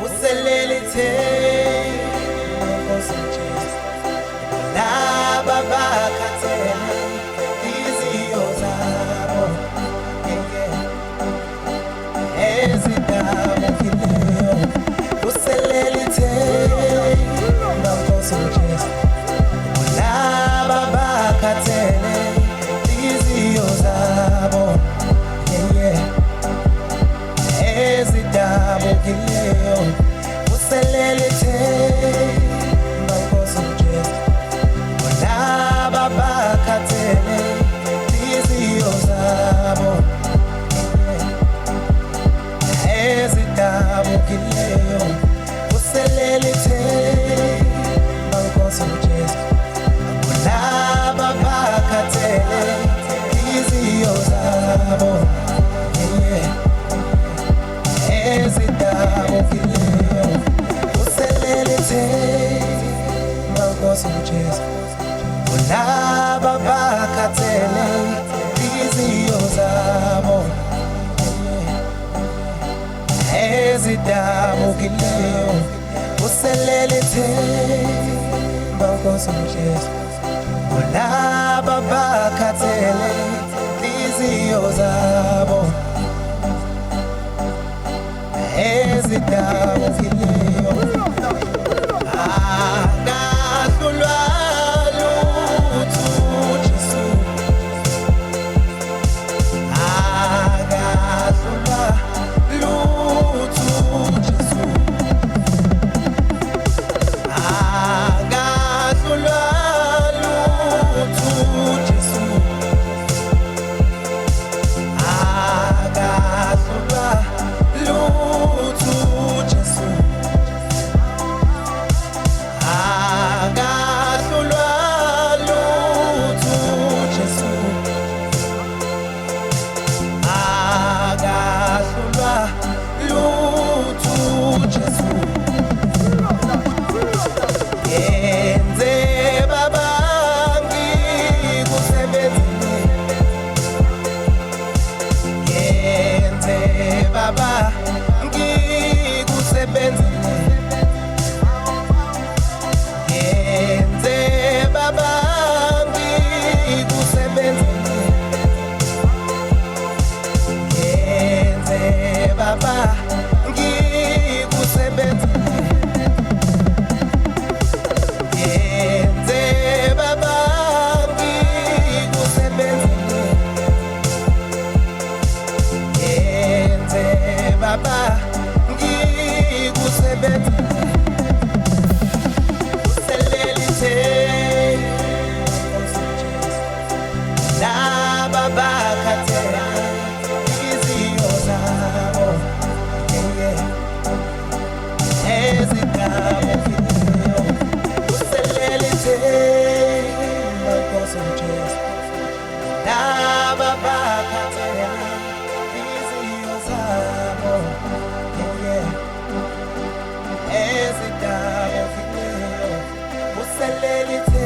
Uselelithe Nkosi Jesu laba bakhathele izitho zabo ezidabukileyo uselelithe Nkosi Jesu laba bakhathele izitho zabo ezidabukileyo uselelithe Nkosi Jesu laba bakhathele izitho zabo ezidabukileyo uselelithe Nkosi Jesu laba bakhathele izitho zabo ezidabukileyo uselelithe Nkosi Jesu laba bakhathele izitho zabo ezidabukileyo uselelithe Nkosi Jesu laba bakhathele izitho zabo ezidabukileyo akahlulwa lutho Jesu akahlulwa lutho Jesu akahlulwa lutho Jesu akahlulwa lutho Jesu akahlulwa lutho Jesu akahlulwa lutho Jesu yenze baba ngikusebenzele yenze baba ngikusebenzele yenze baba ngikusebenzele yenze baba ngikusebenzele yenze baba ngikusebenzele yenze baba ngikusebenzele uselelithe laba bakhathele izitho zabo ezidabukileyo uselelithe Nkosi Jesu laba bakhathele izitho zabo ezidabukileyo uselelithe